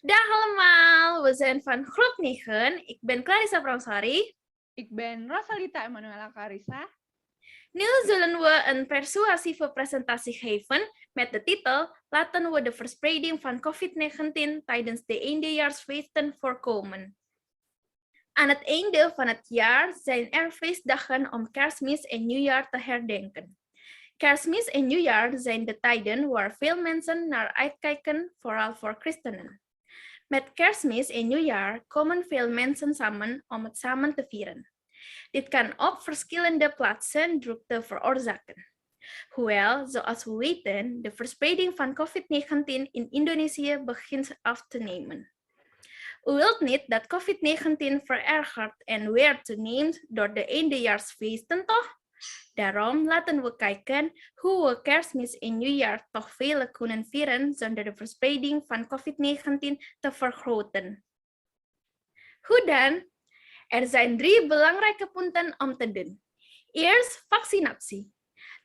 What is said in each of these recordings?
Dag allemaal, we zijn van groep 9. Ik ben Clarissa Pramsari. Ik ben Rosalita Emanuela Clarissa. Nu zullen we een persuasieve presentatie geven met de titel Laten we de verspreiding van COVID-19 tijdens de eindejaarsfeesten voorkomen. Aan het einde van het jaar zijn er feestdagen om Kerstmis en Nieuwjaar te herdenken. Kerstmis en Nieuwjaar zijn de tijden waar veel mensen naar uitkijken, vooral voor christenen. Met Kerstmis en Nieuwjaar komen veel mensen samen om het samen te vieren. Dit kan op verschillende plaatsen drukte veroorzaken. Hoewel, zoals we weten, de verspreiding van COVID-19 in Indonesië begint af te nemen. U wilt niet dat COVID-19 verergert en weer toeneemt door de eindejaarsfeesten, toch? Daarom laten we kijken hoe we Kerstmis en Nieuwjaar toch veel kunnen vieren zonder de verspreiding van COVID-19 te vergroten. Hoe dan? Er zijn 3 belangrijke punten om te doen. Eerst vaccinatie.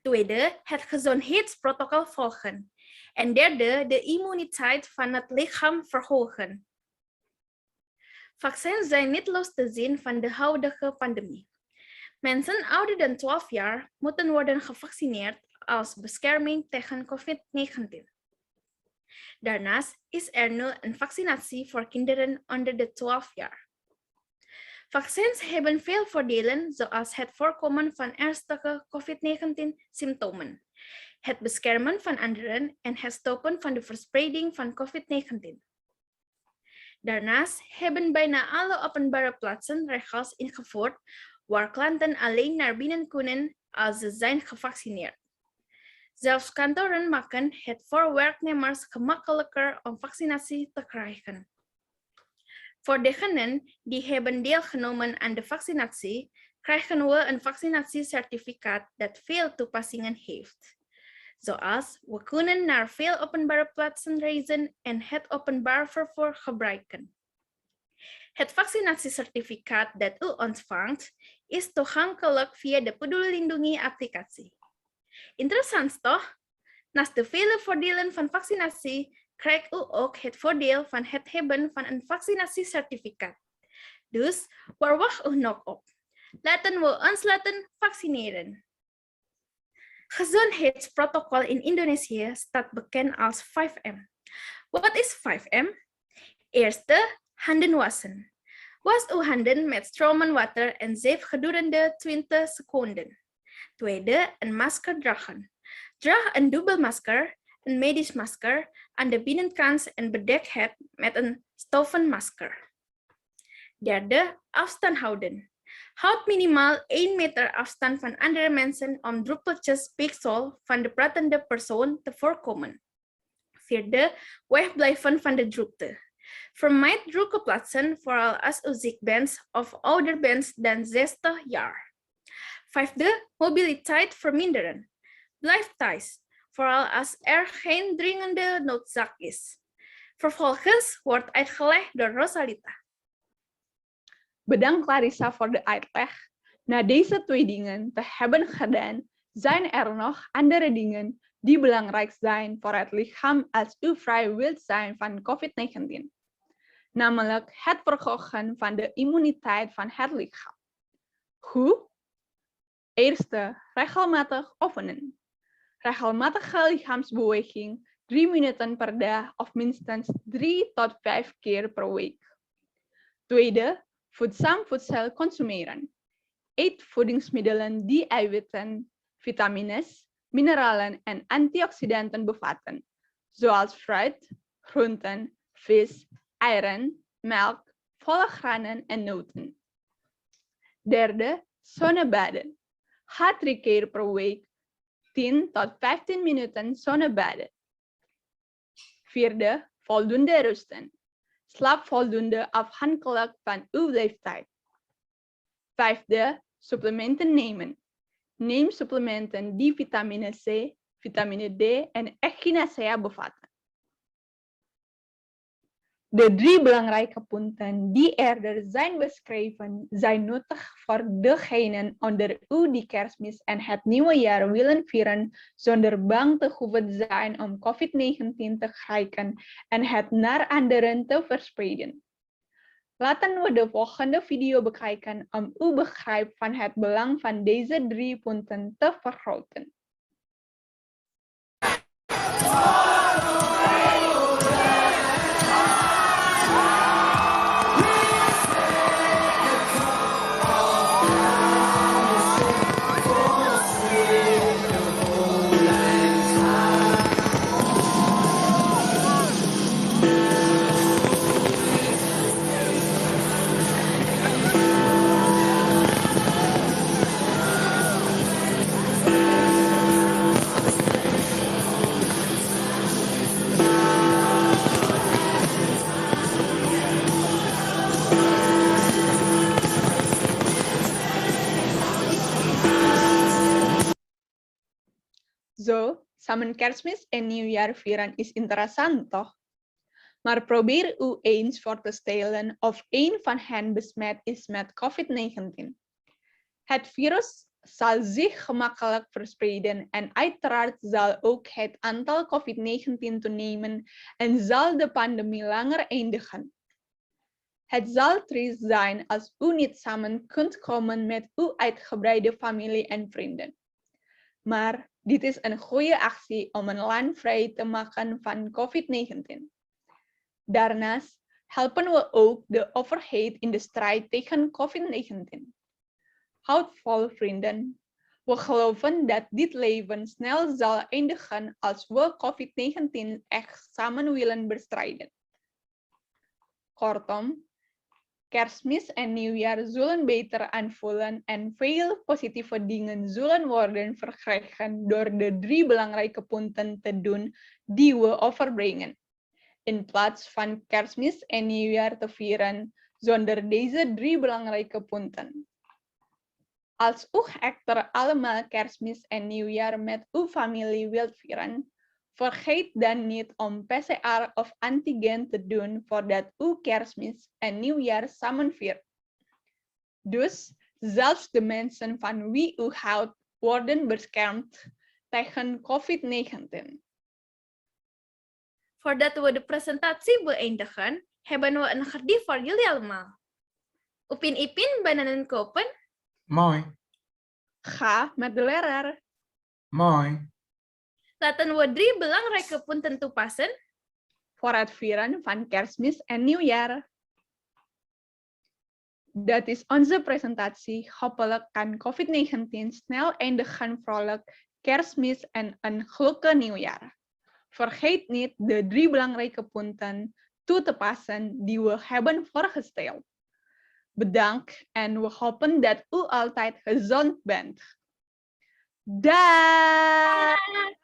Tweede, het gezondheidsprotocol volgen. En derde, de immuniteit van het lichaam verhogen. Vaccins zijn niet los te zien van de huidige pandemie. Mensen ouder dan 12 jaar moeten worden gevaccineerd als bescherming tegen COVID-19. Daarnaast is er nu een vaccinatie voor kinderen onder de 12 jaar. Vaccins hebben veel voordelen, zoals het voorkomen van ernstige COVID-19-symptomen, het beschermen van anderen en het stoppen van de verspreiding van COVID-19. Daarnaast hebben bijna alle openbare plaatsen regels ingevoerd waar klanten alleen naar binnen kunnen als ze zijn gevaccineerd. Zelfs kantoren maken het voor werknemers gemakkelijker om vaccinatie te krijgen. Voor degenen die hebben deelgenomen aan de vaccinatie, krijgen we een vaccinatiecertificaat dat veel toepassingen heeft. Zoals we kunnen naar veel openbare plaatsen reizen en het openbaar vervoer gebruiken. Het vaccinatiecertificaat dat u ontvangt is toegankelijk via de Peduli Lindungi-applicatie. Interessant toch? Naast de vele voordelen van vaccinatie krijgt u ook het voordeel van het hebben van een vaccinatiecertificaat. Dus waar wacht u nog op? Laten we ons laten vaccineren. Gezondheidsprotocol in Indonesië staat bekend als 5M. Wat is 5M? Eerste, handen wassen. Was uw handen met stromend water en zeep gedurende 20 seconden. Tweede, een masker dragen. Draag een dubbel masker, een medisch masker, aan de binnenkant en bedek het met een stoffen masker. Derde, afstand houden. Houd minimaal 1 meter afstand van andere mensen om druppeltjes speeksel van de pratende persoon te voorkomen. Vierde, wegblijven van de drukte. Vermijd drukke plaatsen, vooral als u ziek bent of ouder bent dan 60 jaar. Vijfde, mobiliteit verminderen. Blijf thuis, vooral als er geen dringende noodzaak is. Vervolgens wordt uitgelegd door Rosalita. Bedankt Clarissa voor de uitleg. Na deze 2 dingen te hebben gedaan, zijn er nog andere dingen die belangrijk zijn voor het lichaam als u vrij wilt zijn van COVID-19. Namelijk het verhogen van de immuniteit van het lichaam. Hoe? Eerste, regelmatig oefenen. Regelmatige lichaamsbeweging 3 minuten per dag of minstens 3 tot 5 keer per week. Tweede, voedzaam voedsel consumeren. Eet voedingsmiddelen die eiwitten, vitamines, mineralen en antioxidanten bevatten, zoals fruit, groenten, vis, eieren, melk, volle granen en noten. Derde, zonnebaden. Ga 3 keer per week 10 tot 15 minuten zonnebaden. Vierde, voldoende rusten. Slaap voldoende afhankelijk van uw leeftijd. Vijfde, supplementen nemen. Neem supplementen die vitamine C, vitamine D en echinacea bevatten. De drie belangrijke punten die er zijn beschreven zijn nuttig voor degenen onder u die Kerstmis en het nieuwe jaar willen vieren zonder bang te hoeven zijn om COVID-19 te krijgen en het naar anderen te verspreiden. Laten we de volgende video bekijken om uw begrip van het belang van deze drie punten te vergroten. Zo, samen Kerstmis en Nieuwjaar vieren is interessant, toch? Maar probeer u eens voor te stellen of een van hen besmet is met COVID-19. Het virus zal zich gemakkelijk verspreiden en uiteraard zal ook het aantal COVID-19 toenemen en zal de pandemie langer eindigen. Het zal triest zijn als u niet samen kunt komen met uw uitgebreide familie en vrienden. Maar dit is een goede actie om een land vrij te maken van COVID-19. Daarnaast helpen we ook de overheid in de strijd tegen COVID-19. Houd vol, vrienden. We geloven dat dit leven snel zal eindigen als we COVID-19 echt samen willen bestrijden. Kortom, Kerstmis en Nieuwjaar zullen beter aanvoelen en veel positieve dingen zullen worden verkregen door de drie belangrijke punten te doen die we overbrengen. In plaats van Kerstmis en Nieuwjaar te vieren zonder deze drie belangrijke punten. Als u echter allemaal Kerstmis en Nieuwjaar met uw familie wilt vieren, vergeet dan niet om PCR of antigen te doen voordat u Kerstmis en Nieuwjaar samen viert. Dus zelfs de mensen van wie u houdt worden beschermd tegen COVID-19. Voordat we de presentatie beëindigen, hebben we een gedicht voor jullie allemaal. Upin Ipin bananen kopen. Mooi, Ga met de leraar. mooi. Laten we drie belangrijke punten toepassen. Voor het vieren van Kerstmis en Nieuwjaar. Dat is onze presentatie. Hopelijk kan COVID-19 snel eindigen, vrolijk Kerstmis en een gelukkig Nieuwjaar. Vergeet niet de drie belangrijke punten toe te passen die we hebben voorgesteld. Bedankt en we hopen dat u altijd gezond bent. Daag!